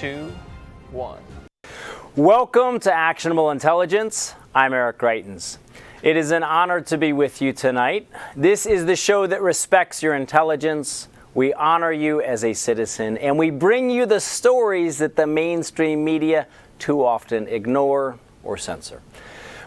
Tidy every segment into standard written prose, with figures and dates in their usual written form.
2, 1. Welcome to Actionable Intelligence. I'm Eric Greitens. It is an honor to be with you tonight. This is the show that respects your intelligence. We honor you as a citizen, and we bring you the stories that the mainstream media too often ignore or censor.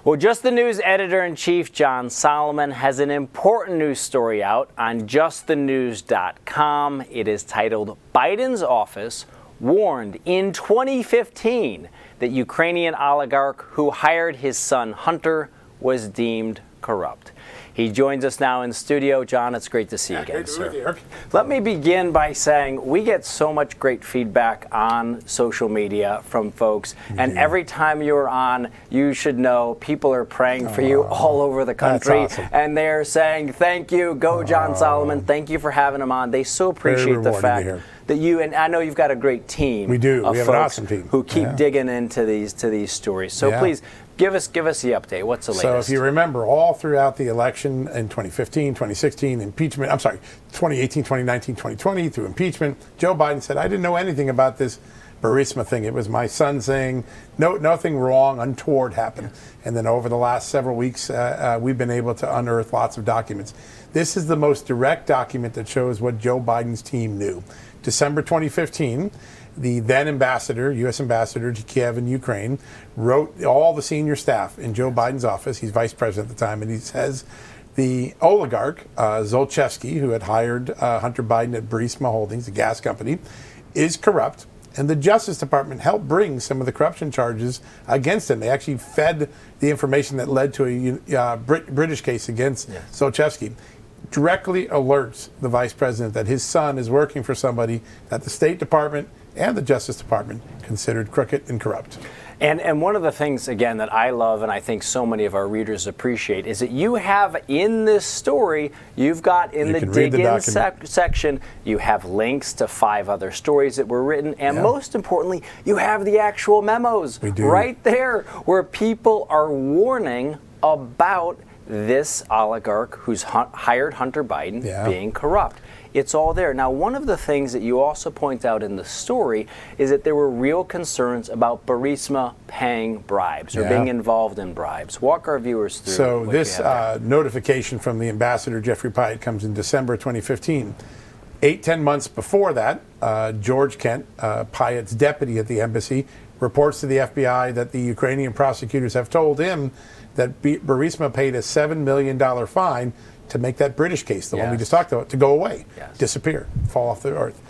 Well, Just the News editor-in-chief John Solomon has an important news story out on justthenews.com. It is titled, Biden's Office Warned in 2015 that Ukrainian oligarch who hired his son Hunter was deemed corrupt. He joins us now in studio. John, it's great to see you again, sir. Let me begin by saying we get so much great feedback on social media from folks, and every time you're on, you should know people are praying for you all over the country, awesome. And they're saying, thank you, go John Solomon, thank you for having him on. They so appreciate the fact that you, and I know you've got a great team. We do. Of we have folks an awesome team who keep digging into these stories. So please give us the update. What's the latest? So if you remember, all throughout the election in 2015, 2016, impeachment, 2018, 2019, 2020, through impeachment, Joe Biden said, I didn't know anything about this Burisma thing. It was my son saying, nothing wrong, untoward happened. And then over the last several weeks, we've been able to unearth lots of documents. This is the most direct document that shows what Joe Biden's team knew. December 2015, the then ambassador, U.S. ambassador to Kiev in Ukraine, wrote all the senior staff in Joe Biden's office. He's vice president at the time, and he says the oligarch, Zlochevsky, who had hired Hunter Biden at Burisma Holdings, a gas company, is corrupt. And the Justice Department helped bring some of the corruption charges against him. They actually fed the information that led to a British case against Zlochevsky. Directly alerts the vice president that his son is working for somebody that the State Department and the Justice Department considered crooked and corrupt. And one of the things, again, that I love and I think so many of our readers appreciate is that you have in this story, you've got in the dig-in section, you have links to 5 other stories that were written, and most importantly, you have the actual memos right there where people are warning about this oligarch who's hired Hunter Biden being corrupt. It's all there. Now, one of the things that you also point out in the story is that there were real concerns about Burisma paying bribes or being involved in bribes. Walk our viewers through. So this notification from the ambassador, Jeffrey Pyatt, comes in December 2015. 10 months before that, George Kent, Pyatt's deputy at the embassy, reports to the FBI that the Ukrainian prosecutors have told him that Burisma paid a $7 million fine to make that British case, the one we just talked about, to go away, disappear, fall off the earth.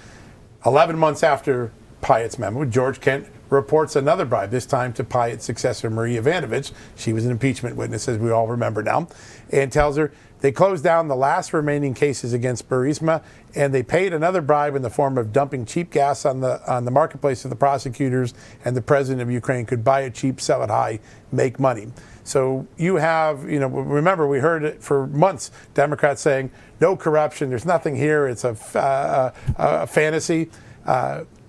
11 months after Pyatt's memo, George Kent reports another bribe, this time to Pyatt's successor, Marie Yovanovitch. She was an impeachment witness, as we all remember now, and tells her they closed down the last remaining cases against Burisma, and they paid another bribe in the form of dumping cheap gas on the marketplace so the prosecutors and the president of Ukraine could buy it cheap, sell it high, make money. So you have, remember we heard it for months, Democrats saying, no corruption, there's nothing here, it's a fantasy.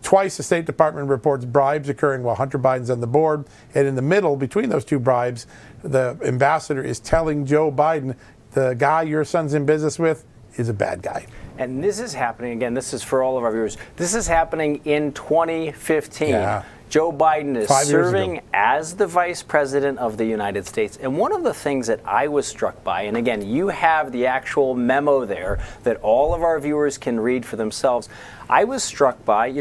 Twice the State Department reports bribes occurring while Hunter Biden's on the board. And in the middle, between those 2 bribes, the ambassador is telling Joe Biden, the guy your son's in business with is a bad guy. And this is happening, again, this is for all of our viewers, this is happening in 2015. Joe Biden is serving as the vice president of the United States. And one of the things that I was struck by, and again, you have the actual memo there that all of our viewers can read for themselves. I was struck by,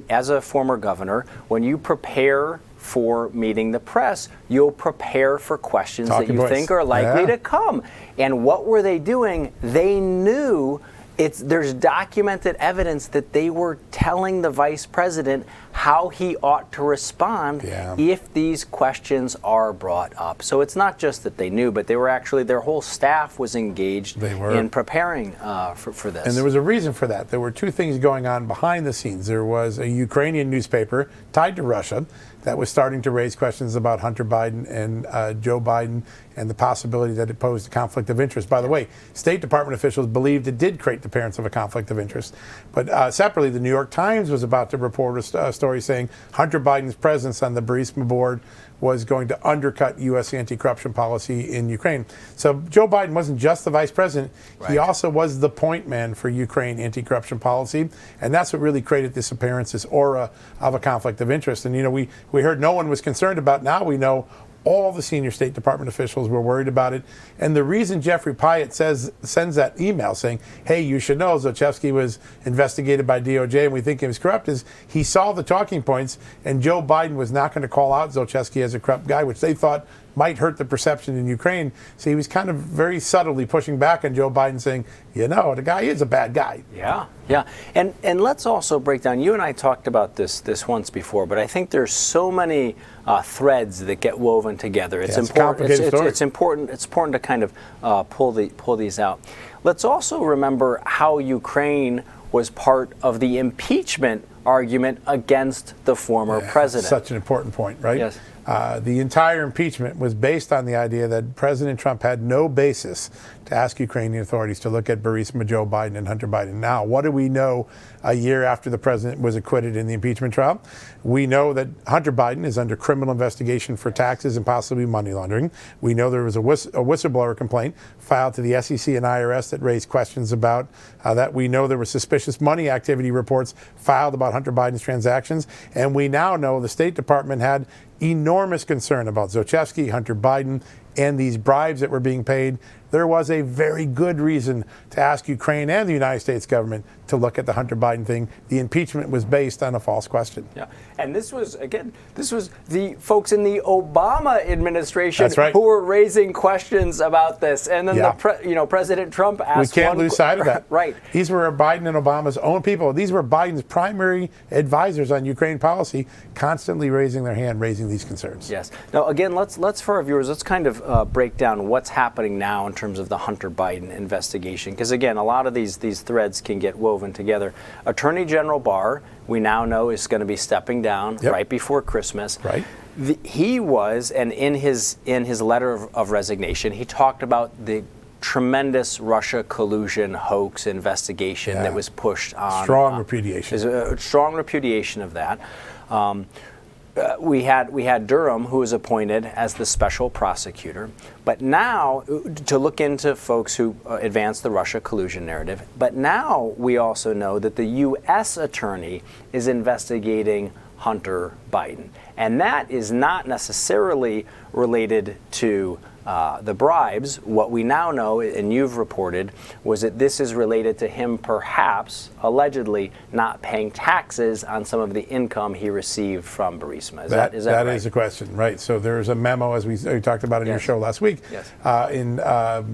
as a former governor, when you prepare for meeting the press, you'll prepare for questions that you think are likely to come. And what were they doing? They knew there's documented evidence that they were telling the vice president how he ought to respond if these questions are brought up. So it's not just that they knew, but they were actually, their whole staff was engaged in preparing for this. And there was a reason for that. There were 2 things going on behind the scenes. There was a Ukrainian newspaper tied to Russia that was starting to raise questions about Hunter Biden and Joe Biden and the possibility that it posed a conflict of interest. By the way, State Department officials believed it did create the appearance of a conflict of interest. But separately, the New York Times was about to report a story saying Hunter Biden's presence on the Burisma board was going to undercut U.S. anti-corruption policy in Ukraine. So Joe Biden wasn't just the vice president. Right. He also was the point man for Ukraine anti-corruption policy. And that's what really created this appearance, this aura of a conflict of interest. And, you know, we heard no one was concerned about. Now we know all the senior State Department officials were worried about it. And the reason Jeffrey Pyatt sends that email saying, hey, you should know Zlochevsky was investigated by DOJ and we think he was corrupt, is he saw the talking points, and Joe Biden was not going to call out Zlochevsky as a corrupt guy, which they thought might hurt the perception in Ukraine. So he was kind of very subtly pushing back on Joe Biden, saying, you know, the guy is a bad guy. Yeah. And let's also break down, you and I talked about this once before, but I think there's so many threads that get woven together. It's important. It's important to kind of pull these out. Let's also remember how Ukraine was part of the impeachment argument against the former president. Such an important point, right? Yes. The entire impeachment was based on the idea that President Trump had no basis to ask Ukrainian authorities to look at Burisma Joe Biden and Hunter Biden. Now, what do we know a year after the president was acquitted in the impeachment trial? We know that Hunter Biden is under criminal investigation for taxes and possibly money laundering. We know there was a whistleblower complaint filed to the SEC and IRS that raised questions about that. We know there were suspicious money activity reports filed about Hunter Biden's transactions. And we now know the State Department had enormous concern about Zlochevsky, Hunter Biden, and these bribes that were being paid. There was a very good reason to ask Ukraine and the United States government to look at the Hunter Biden thing. The impeachment was based on a false question. Yeah, and this was the folks in the Obama administration who were raising questions about this, and then President Trump asked. We can't lose sight of that. Right. These were Biden and Obama's own people. These were Biden's primary advisors on Ukraine policy, constantly raising their hand, raising these concerns. Yes. Now, again, let's for our viewers, let's kind of break down what's happening now in terms of the Hunter Biden investigation, because again, a lot of these threads can get woven together. Attorney General Barr, we now know, is going to be stepping down right before Christmas. Right. He was, and in his letter of resignation, he talked about the tremendous Russia collusion hoax investigation that was pushed on. Strong repudiation. A strong repudiation of that. We had Durham, who was appointed as the special prosecutor, but now to look into folks who advance the Russia collusion narrative. But now we also know that the U.S. attorney is investigating Hunter Biden, and that is not necessarily related to the bribes. What we now know, and you've reported, was that this is related to him perhaps, allegedly, not paying taxes on some of the income he received from Burisma. Is that right? That is the question, right? So there's a memo, as we talked about in your show last week, in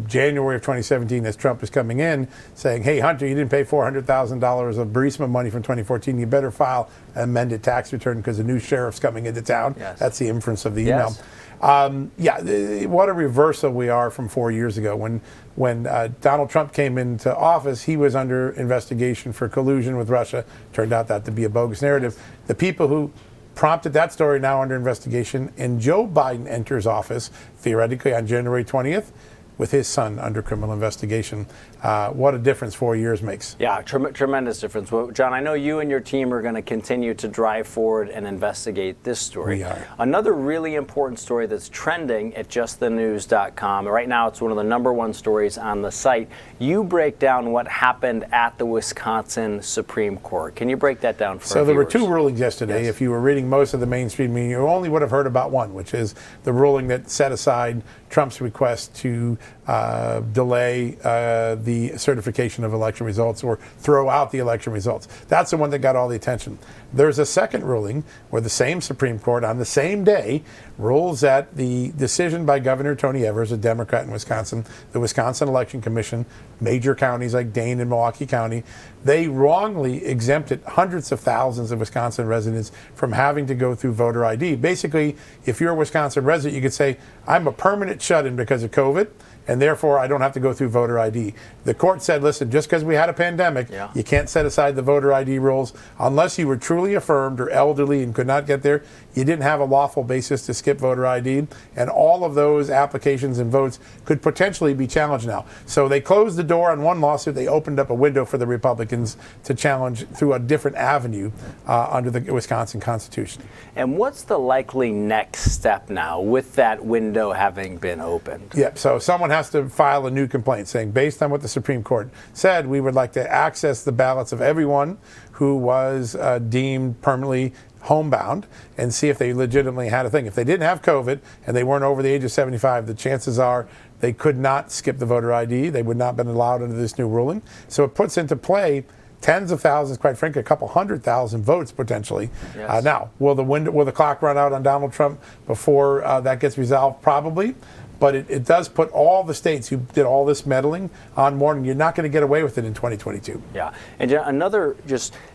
January of 2017, as Trump is coming in, saying, hey, Hunter, you didn't pay $400,000 of Burisma money from 2014. You better file an amended tax return because the new sheriff's coming into town. Yes. That's the inference of the email. What a reversal we are from 4 years ago. When Donald Trump came into office, he was under investigation for collusion with Russia. Turned out that to be a bogus narrative. The people who prompted that story now under investigation, and Joe Biden enters office, theoretically on January 20th, with his son under criminal investigation. What a difference 4 years makes. Yeah, tremendous difference. Well, John, I know you and your team are going to continue to drive forward and investigate this story. We are. Another really important story that's trending at justthenews.com. Right now, it's one of the #1 stories on the site. You break down what happened at the Wisconsin Supreme Court. Can you break that down for us? So there were two rulings yesterday. Yes. If you were reading most of the mainstream media, you only would have heard about one, which is the ruling that set aside Trump's request to delay the certification of election results or throw out the election results. That's the one that got all the attention. There's a second ruling where the same Supreme Court on the same day rules that the decision by Governor Tony Evers, a Democrat in Wisconsin, the Wisconsin Election Commission, major counties like Dane and Milwaukee County, they wrongly exempted hundreds of thousands of Wisconsin residents from having to go through voter ID. Basically, if you're a Wisconsin resident, you could say, I'm a permanent shut-in because of COVID, and therefore I don't have to go through voter ID. The court said, listen, just because we had a pandemic, you can't set aside the voter ID rules. Unless you were truly affirmed or elderly and could not get there, you didn't have a lawful basis to skip voter ID, and all of those applications and votes could potentially be challenged now. So they closed the door on one lawsuit. They opened up a window for the Republicans to challenge through a different avenue under the Wisconsin Constitution. And what's the likely next step now with that window having been opened? Yeah, so someone has to file a new complaint saying, based on what the Supreme Court said, we would like to access the ballots of everyone who was deemed permanently homebound and see if they legitimately had a thing. If they didn't have COVID and they weren't over the age of 75, the chances are they could not skip the voter ID. They would not have been allowed under this new ruling. So it puts into play tens of thousands, quite frankly, a couple 100,000 votes potentially. Yes. Now, will the clock run out on Donald Trump before that gets resolved? Probably. But it does put all the states who did all this meddling on warning. You're not going to get away with it in 2022. Yeah. And another,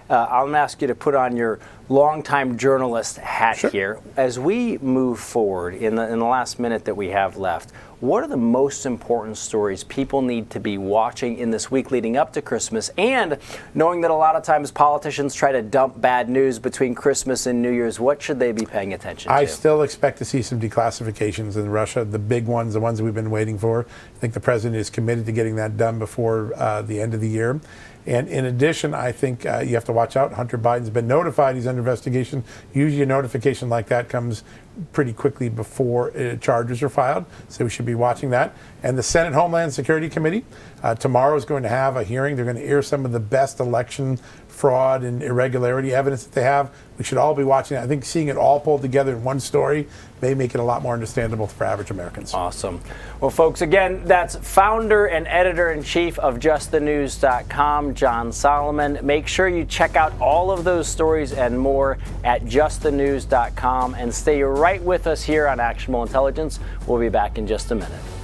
I'll ask you to put on your longtime journalist hat here. As we move forward in the last minute that we have left, what are the most important stories people need to be watching in this week leading up to Christmas? And knowing that a lot of times politicians try to dump bad news between Christmas and New Year's, what should they be paying attention to? I still expect to see some declassifications in Russia, the big ones, the ones we've been waiting for. I think the president is committed to getting that done before the end of the year. And in addition, I think you have to watch out. Hunter Biden's been notified he's under investigation. Usually a notification like that comes pretty quickly before charges are filed. So we should be watching that. And the Senate Homeland Security Committee tomorrow is going to have a hearing. They're going to air some of the best election fraud and irregularity evidence that they have. We should all be watching it. I think seeing it all pulled together in one story may make it a lot more understandable for average Americans. Awesome. Well, folks, again, that's founder and editor-in-chief of justthenews.com, John Solomon. Make sure you check out all of those stories and more at justthenews.com and stay right with us here on Actionable Intelligence. We'll be back in just a minute.